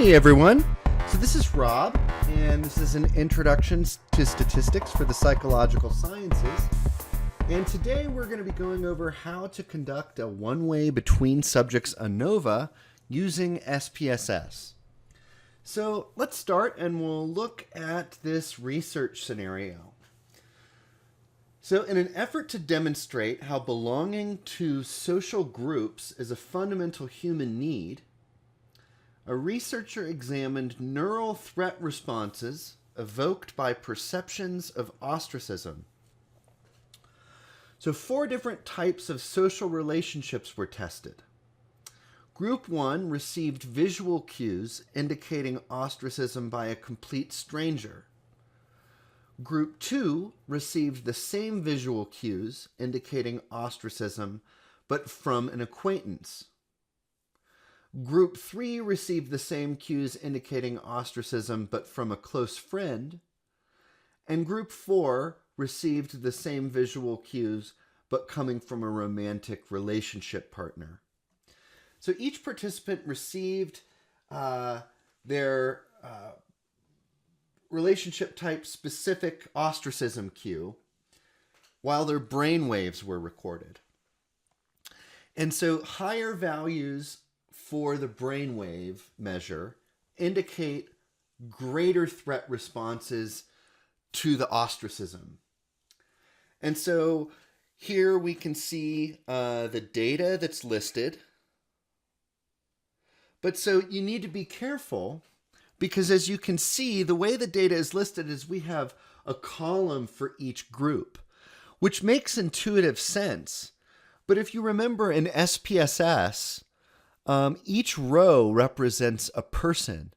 Hey everyone! So this is Rob, and this is an introduction to statistics for the psychological sciences. And today we're going to be going over how to conduct a one-way between subjects ANOVA using SPSS. So let's start and we'll look at this research scenario. So in an effort to demonstrate how belonging to social groups is a fundamental human need, a researcher examined neural threat responses evoked by perceptions of ostracism. So 4 different types of social relationships were tested. Group 1 received visual cues indicating ostracism by a complete stranger. Group 2 received the same visual cues indicating ostracism, but from an acquaintance. Group 3 received the same cues indicating ostracism, but from a close friend. And Group 4 received the same visual cues, but coming from a romantic relationship partner. So each participant received their relationship type specific ostracism cue while their brain waves were recorded. And so higher values for the brainwave measure indicate greater threat responses to the ostracism. And so here we can see the data that's listed. But so you need to be careful because as you can see, the way the data is listed is we have a column for each group, which makes intuitive sense. But if you remember in SPSS, each row represents a person.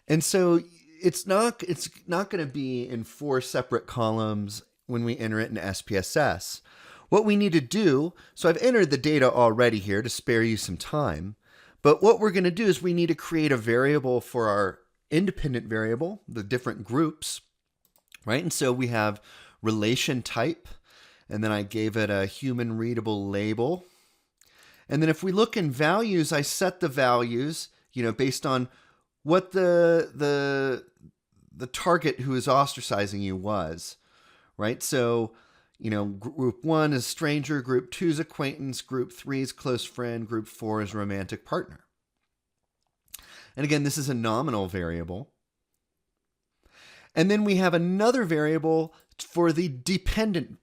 And so it's not going to be in 4 separate columns when we enter it in SPSS. What we need to do, so I've entered the data already here to spare you some time, but what we're going to do is we need to create a variable for our independent variable, the different groups, right? And so we have relation type, and then I gave it a human readable label. And then if we look in values, I set the values, based on what the target who is ostracizing you was, right? So, group 1 is stranger, group 2 is acquaintance, group 3 is close friend, group 4 is romantic partner. And again, this is a nominal variable. And then we have another variable for the dependent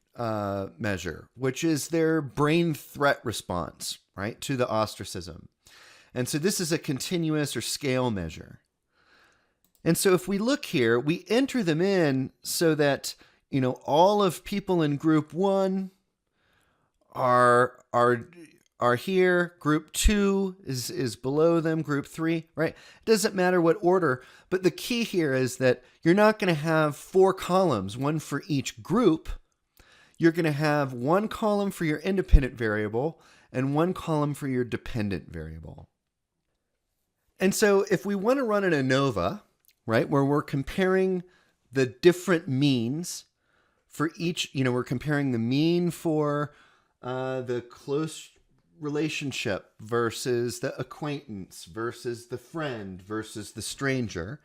measure, which is their brain threat response, right, to the ostracism. And so this is a continuous or scale measure. And so if we look here, we enter them in so that, all of people in group 1 are here. Group 2 is below them, group 3, right? It doesn't matter what order, but the key here is that you're not going to have 4 columns, one for each group. You're going to have 1 column for your independent variable and 1 column for your dependent variable. And so if we want to run an ANOVA, right, where we're comparing the different means for each, we're comparing the mean for the close relationship versus the acquaintance versus the friend versus the stranger.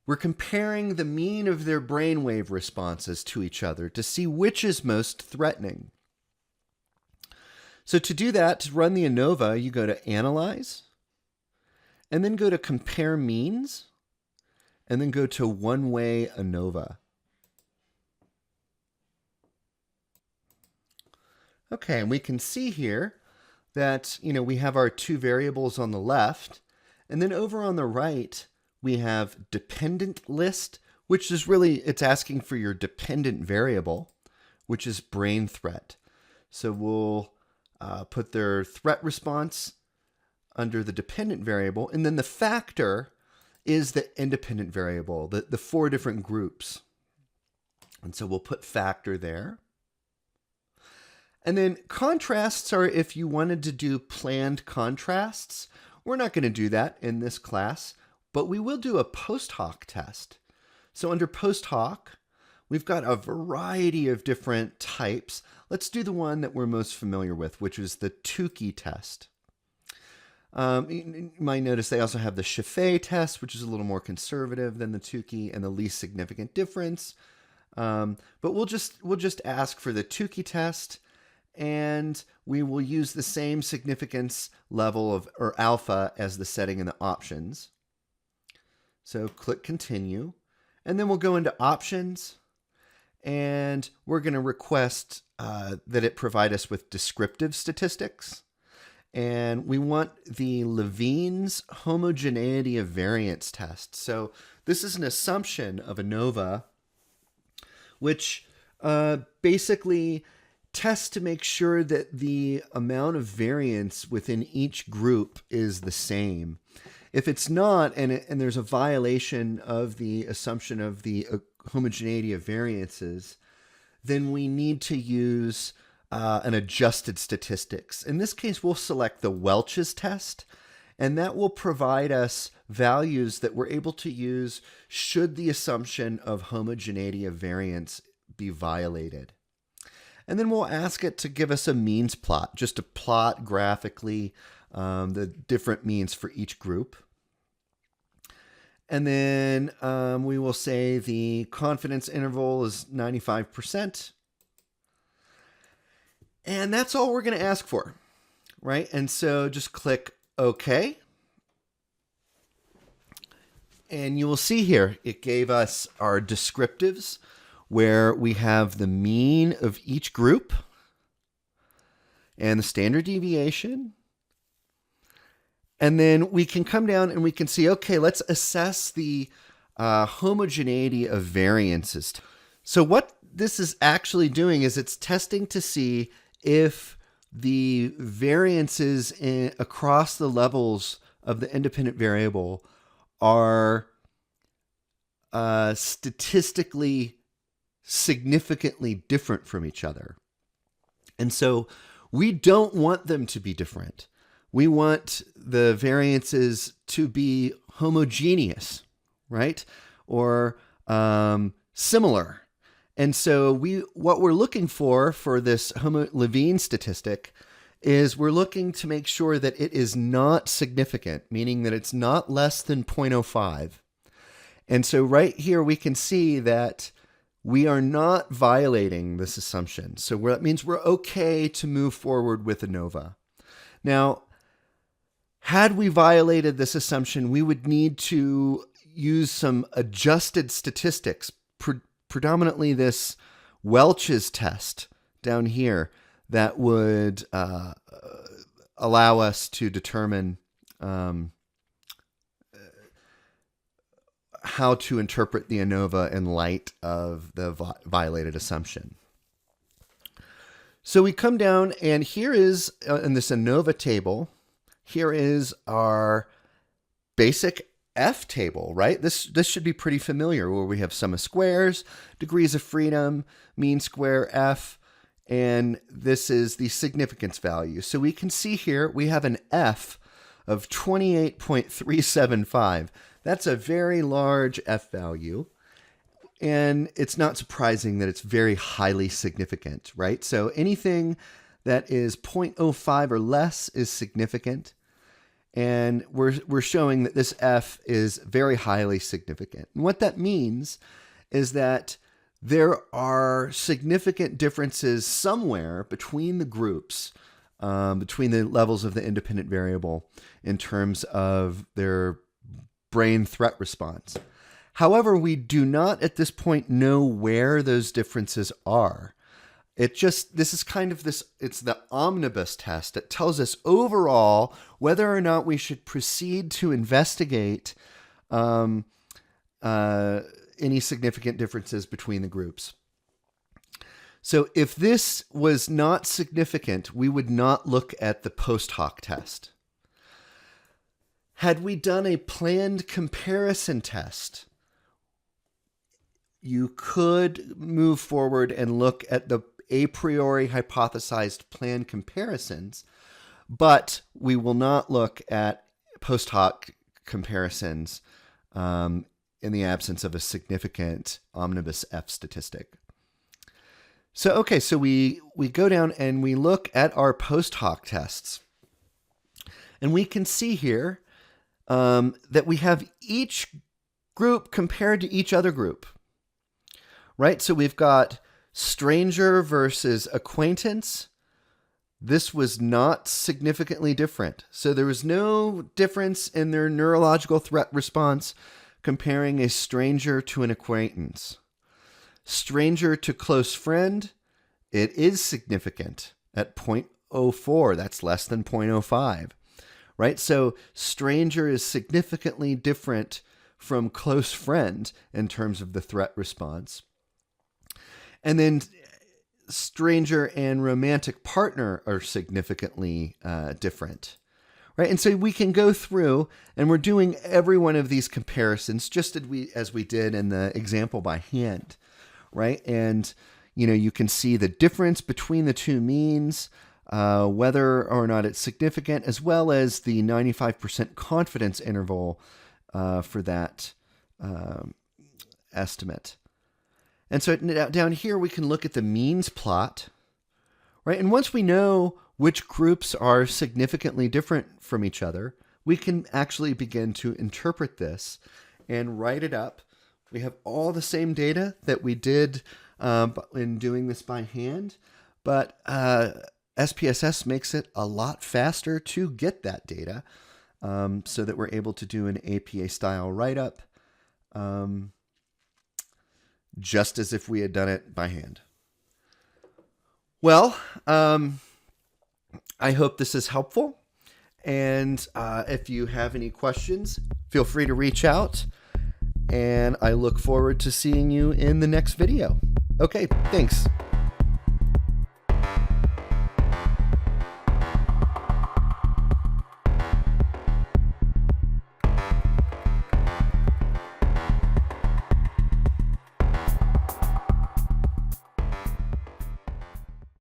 We're comparing the mean of their brainwave responses to each other to see which is most threatening. So to do that, to run the ANOVA, you go to Analyze, and then go to Compare Means, and then go to One-Way ANOVA. Okay, and we can see here that, we have our 2 variables on the left, and then over on the right, we have dependent list, which is really, it's asking for your dependent variable, which is brain threat. So we'll put their threat response under the dependent variable, and then the factor is the independent variable, the 4 different groups. And so we'll put factor there. And then contrasts are if you wanted to do planned contrasts. We're not going to do that in this class, but we will do a post hoc test. So under post hoc, we've got a variety of different types. Let's do the one that we're most familiar with, which is the Tukey test. You might notice they also have the Chaffee test, which is a little more conservative than the Tukey, and the least significant difference. But we'll just ask for the Tukey test, and we will use the same significance level of or alpha as the setting in the options. So click continue, and then we'll go into options, and we're going to request that it provide us with descriptive statistics. And we want the Levene's homogeneity of variance test. So this is an assumption of ANOVA, which basically tests to make sure that the amount of variance within each group is the same. If it's not, and there's a violation of the assumption of the homogeneity of variances, then we need to use an adjusted statistics. In this case, we'll select the Welch's test, and that will provide us values that we're able to use should the assumption of homogeneity of variance be violated. And then we'll ask it to give us a means plot, just to plot graphically the different means for each group. And then we will say the confidence interval is 95%. And that's all we're going to ask for, right? And so just click OK. And you will see here, it gave us our descriptives where we have the mean of each group and the standard deviation. And then we can come down and we can see, okay, let's assess the homogeneity of variances. So what this is actually doing is it's testing to see if the variances across the levels of the independent variable are statistically significantly different from each other. And so we don't want them to be different. We want the variances to be homogeneous, right? Or similar. And so what we're looking for this Levene statistic is we're looking to make sure that it is not significant, meaning that it's not less than 0.05. And so right here we can see that we are not violating this assumption. So that means we're okay to move forward with ANOVA. Now, had we violated this assumption, we would need to use some adjusted statistics, predominantly this Welch's test down here that would allow us to determine how to interpret the ANOVA in light of the violated assumption. So we come down, and here is, in this ANOVA table, here is our basic F table, right? This should be pretty familiar, where we have sum of squares, degrees of freedom, mean square F, and this is the significance value. So we can see here we have an F of 28.375. That's a very large F value, and it's not surprising that it's very highly significant, right? So anything that is 0.05 or less is significant. And we're showing that this F is very highly significant. And what that means is that there are significant differences somewhere between the groups, between the levels of the independent variable in terms of their brain threat response. However, we do not at this point know where those differences are. This is kind of this, it's the omnibus test. It tells us overall whether or not we should proceed to investigate any significant differences between the groups. So if this was not significant, we would not look at the post hoc test. Had we done a planned comparison test, you could move forward and look at the a priori hypothesized planned comparisons, but we will not look at post hoc comparisons in the absence of a significant omnibus F statistic. So, okay, so we go down and we look at our post hoc tests. And we can see here that we have each group compared to each other group, right? So we've got stranger versus acquaintance. This was not significantly different. So there was no difference in their neurological threat response comparing a stranger to an acquaintance. Stranger to close friend, it is significant at 0.04. That's less than 0.05, right? So stranger is significantly different from close friend in terms of the threat response. And then stranger and romantic partner are significantly different, right? And so we can go through, and we're doing every one of these comparisons just as we did in the example by hand, right? And you can see the difference between the two means, whether or not it's significant, as well as the 95% confidence interval for that estimate. And so down here, we can look at the means plot, right? And once we know which groups are significantly different from each other, we can actually begin to interpret this and write it up. We have all the same data that we did in doing this by hand, but SPSS makes it a lot faster to get that data so that we're able to do an APA-style write-up just as if we had done it by hand. Well, I hope this is helpful. And if you have any questions, feel free to reach out. And I look forward to seeing you in the next video. Okay, thanks.